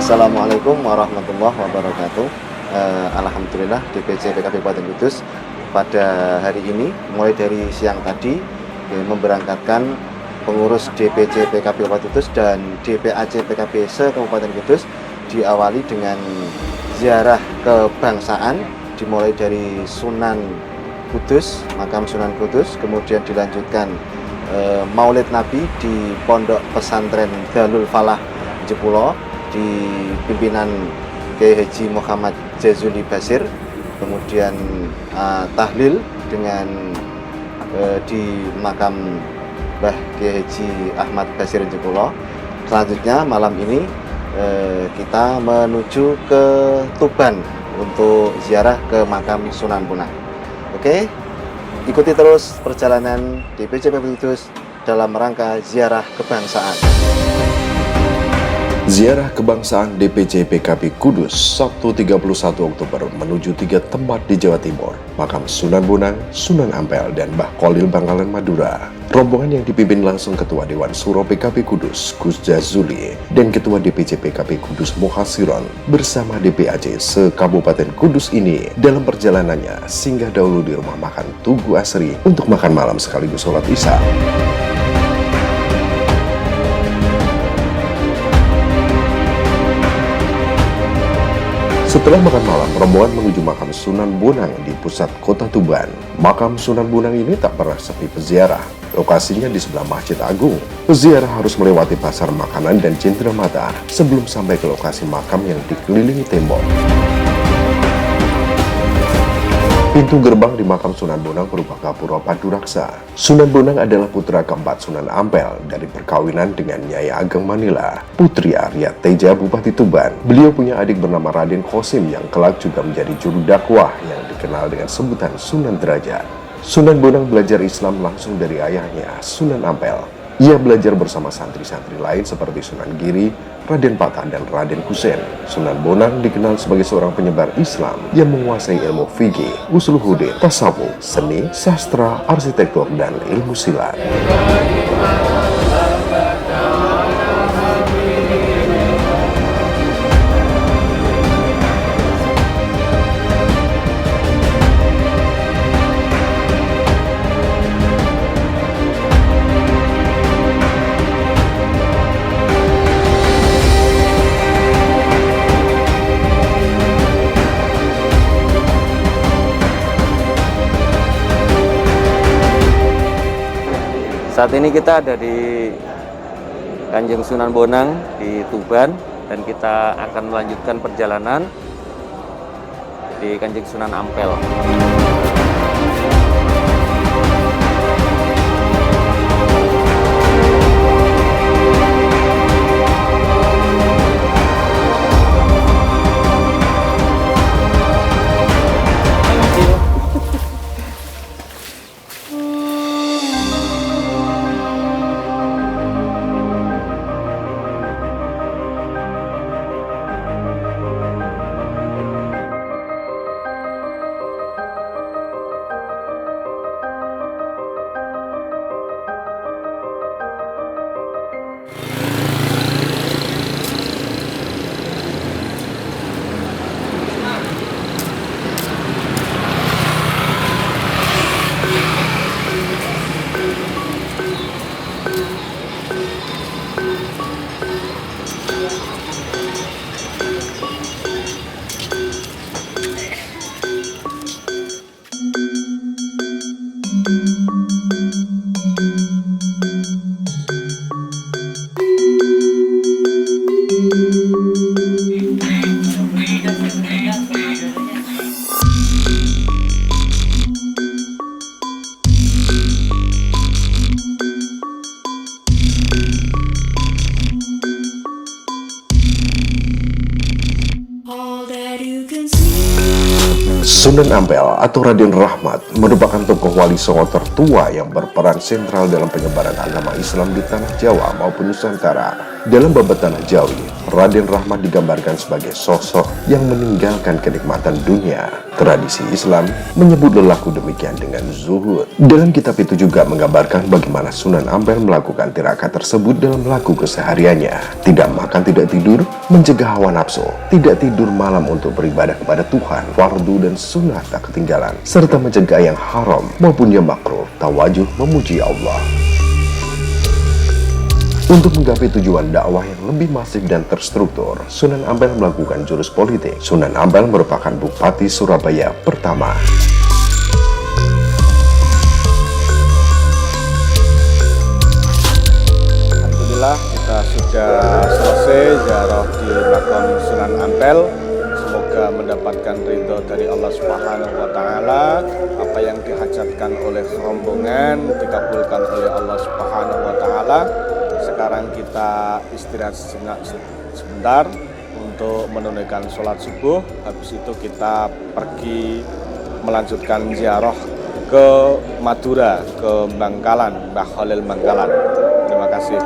Assalamualaikum warahmatullahi wabarakatuh. Alhamdulillah DPC PKB Kabupaten Kudus pada hari ini mulai dari siang tadi memberangkatkan pengurus DPC PKB Kabupaten Kudus dan DPAC PKB se-Kabupaten Kudus diawali dengan ziarah kebangsaan dimulai dari Sunan Kudus, makam Sunan Kudus, kemudian dilanjutkan Maulid Nabi di Pondok Pesantren Darul Falah Jepulo di pimpinan Kiai Haji Muhammad Jazuli Basir, kemudian tahlil dengan di makam Mbah Kiai Haji Ahmad Basir Jepulo. Selanjutnya malam ini kita menuju ke Tuban untuk ziarah ke makam Sunan Bonang. Oke, ikuti terus perjalanan DPC PKB Kudus dalam rangka ziarah kebangsaan. Ziarah kebangsaan DPC PKB Kudus Sabtu 31 Oktober menuju 3 tempat di Jawa Timur, makam Sunan Bonang, Sunan Ampel, dan Mbah Kholil Bangkalan Madura. Rombongan yang dipimpin langsung Ketua Dewan Suro PKB Kudus Gus Jazuli dan Ketua DPC PKB Kudus Muhasiron bersama DPAC se-Kabupaten Kudus ini dalam perjalanannya singgah dahulu di rumah makan Tugu Asri untuk makan malam sekaligus sholat Isya. Setelah makan malam, rombongan menuju makam Sunan Bonang di pusat kota Tuban. Makam Sunan Bonang ini tak pernah sepi peziarah. Lokasinya di sebelah Masjid Agung. Peziarah harus melewati pasar makanan dan Cendramata sebelum sampai ke lokasi makam yang dikelilingi tembok. Pintu gerbang di makam Sunan Bonang berupa gapura Paduraksa. Sunan Bonang adalah putra keempat Sunan Ampel dari perkawinan dengan Nyai Ageng Manila, putri Arya Teja Bupati Tuban. Beliau punya adik bernama Raden Khosim yang kelak juga menjadi juru dakwah yang dikenal dengan sebutan Sunan Derajat. Sunan Bonang belajar Islam langsung dari ayahnya, Sunan Ampel. Ia belajar bersama santri-santri lain seperti Sunan Giri, Raden Patah, dan Raden Kusen. Sunan Bonang dikenal sebagai seorang penyebar Islam yang menguasai ilmu fikih, usul hudin, tasawuf, seni, sastra, arsitektur, dan ilmu silat. Saat ini kita ada di Kanjeng Sunan Bonang di Tuban dan kita akan melanjutkan perjalanan di Kanjeng Sunan Ampel. Sunan Ampel atau Raden Rahmat merupakan tokoh wali Songo tertua yang berperan sentral dalam penyebaran agama Islam di tanah Jawa maupun Nusantara. Dalam Babat Tanah Jawi, Raden Rahmat digambarkan sebagai sosok yang meninggalkan kenikmatan dunia. Tradisi Islam menyebut lelaku demikian dengan zuhud. Dalam kitab itu juga menggambarkan bagaimana Sunan Ampel melakukan tirakat tersebut dalam laku kesehariannya. Tidak makan, tidak tidur, mencegah hawa nafsu, tidak tidur malam untuk beribadah kepada Tuhan, fardu dan sunnah tak ketinggalan, serta mencegah yang haram maupun yang makruh, tawajuh memuji Allah. Untuk menggapai tujuan dakwah yang lebih masif dan terstruktur, Sunan Ampel melakukan jurus politik. Sunan Ampel merupakan Bupati Surabaya pertama. Alhamdulillah kita sudah selesai ziarah di makam Sunan Ampel. Semoga mendapatkan ridho dari Allah Subhanahu wa Ta'ala. Apa yang dihajatkan oleh rombongan dikabulkan oleh Allah Subhanahu wa Ta'ala. Sekarang kita istirahat sebentar untuk menunaikan sholat subuh. Habis itu kita pergi melanjutkan ziarah ke Madura, ke Bangkalan, Mbah Khalil Bangkalan. Terima kasih.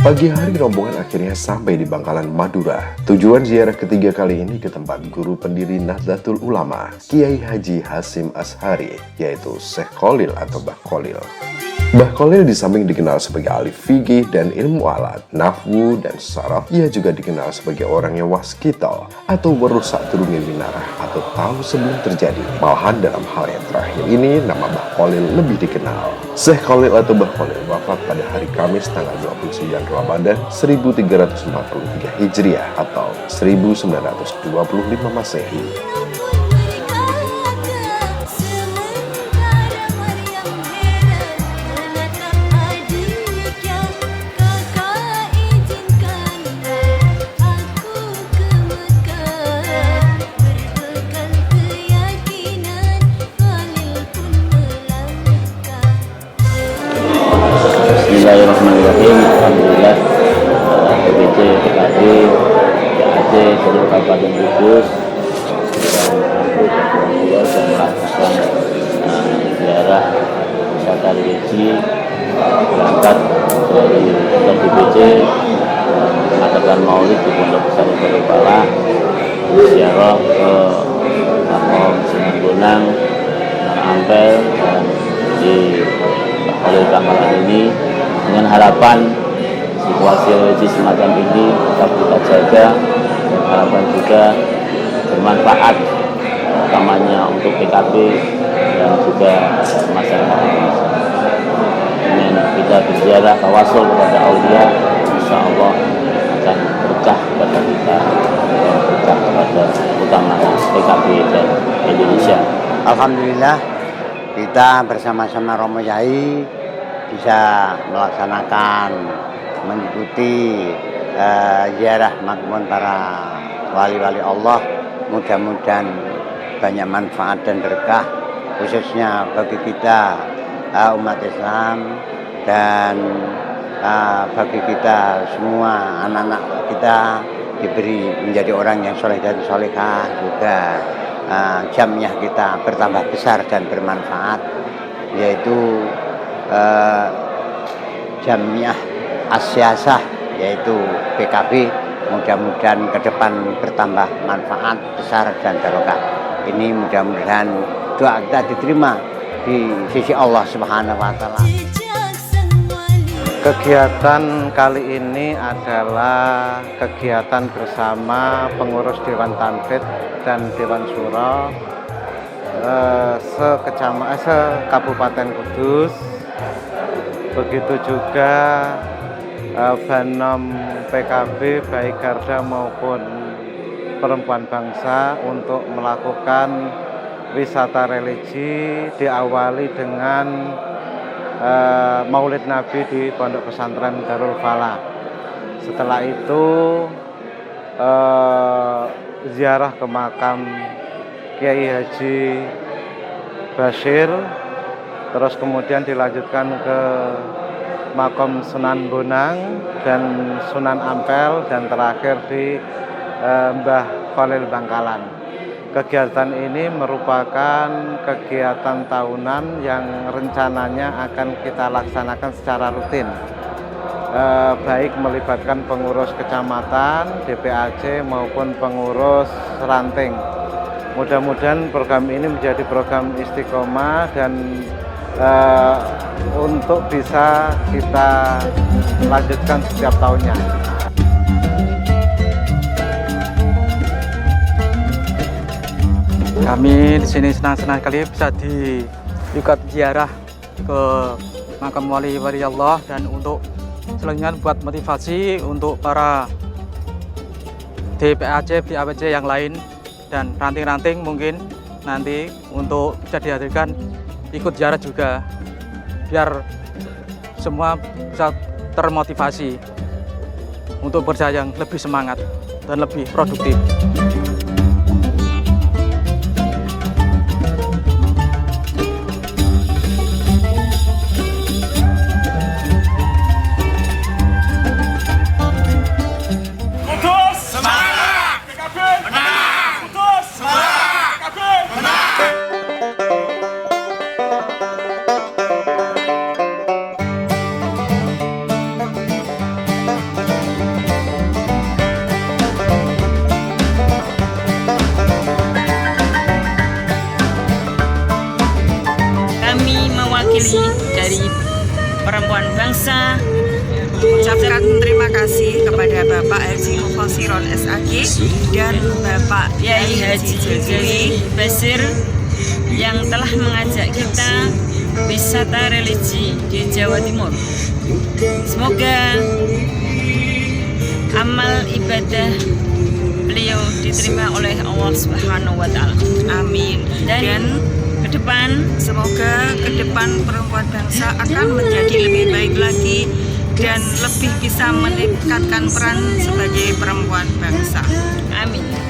Pagi hari rombongan akhirnya sampai di Bangkalan, Madura. Tujuan ziarah ketiga kali ini ke tempat guru pendiri Nahdlatul Ulama, Kiai Haji Hasyim Asy'ari, yaitu Syekh Khalil atau Mbah Khalil. Mbah Khalil di samping dikenal sebagai ahli fikih dan ilmu alat, nahwu dan saraf, ia juga dikenal sebagai orang yang waskito atau werusak turunnya winarah atau tahu sebelum terjadi. Malahan dalam hal yang terakhir ini, nama Mbah Khalil lebih dikenal. Syekh Khalil atau Mbah Khalil wafat pada hari Kamis tanggal 29 Ramadan 1343 Hijriah atau 1925 Masehi. Bismillahirrahmanirrahim. Alhamdulillah DPC PKB PAC seluruh Kabupaten Kudus dan Pulau dan melakukan ziarah wisata religi berangkat dari DPC mengadakan maulid di Pondok Pesantren Balikpahala, ziarah ke makam Sunan Bonang, Sunan Ampel dan di oleh Bangkalan ini dengan harapan situasi religi semacam ini tetap kita jaga dan harapan juga bermanfaat utamanya untuk PKB dan juga masyarakat Indonesia. Dengan kita berziarah tawasul kepada aulia, insya Allah akan berkah kepada kita dan berkah kepada utamanya PKB dan Indonesia. Alhamdulillah kita bersama-sama Romo Yai bisa melaksanakan mengikuti ziarah makmun para wali-wali Allah. Mudah-mudahan banyak manfaat dan berkah khususnya bagi kita umat Islam dan bagi kita semua anak-anak kita diberi menjadi orang yang soleh dan solehah, juga jamiah kita bertambah besar dan bermanfaat, yaitu Jamiah Asyasah, yaitu PKB mudah-mudahan ke depan bertambah manfaat besar dan barokah. Ini mudah-mudahan doa kita diterima di sisi Allah Subhanahu wa Ta'ala. Kegiatan kali ini adalah kegiatan bersama pengurus Dewan Tanfidh dan Dewan Syuro se-Kabupaten Kudus. Begitu juga Banom PKB baik Garda maupun Perempuan Bangsa untuk melakukan wisata religi, diawali dengan Maulid Nabi di Pondok Pesantren Darul Falah. Setelah itu ziarah ke makam Kiai Haji Bashir, terus kemudian dilanjutkan ke makam Sunan Bonang dan Sunan Ampel, dan terakhir di Mbah Khalil Bangkalan. Kegiatan ini merupakan kegiatan tahunan yang rencananya akan kita laksanakan secara rutin, baik melibatkan pengurus kecamatan, DPAC maupun pengurus ranting. Mudah-mudahan program ini menjadi program istiqomah dan untuk bisa kita lanjutkan setiap tahunnya. Kami di sini senang-senang sekali bisa ikut ziarah ke makam wali Allah, dan untuk selanjutnya buat motivasi untuk para DPAC, DAPC yang lain dan ranting-ranting mungkin nanti untuk bisa dihadirkan ikut ziarah juga, biar semua bisa termotivasi untuk berjaya yang lebih semangat dan lebih produktif. Dari Perempuan Bangsa ucapkan terima kasih kepada Bapak Haji Mukhosiron SAG dan Bapak Kiai Haji Bashir yang telah mengajak kita wisata religi di Jawa Timur. Semoga amal ibadah beliau diterima oleh Allah Subhanahu wa Ta'ala. Amin. Dan ke depan, semoga ke depan Perempuan Bangsa akan menjadi lebih baik lagi dan lebih bisa meningkatkan peran sebagai perempuan bangsa. Amin.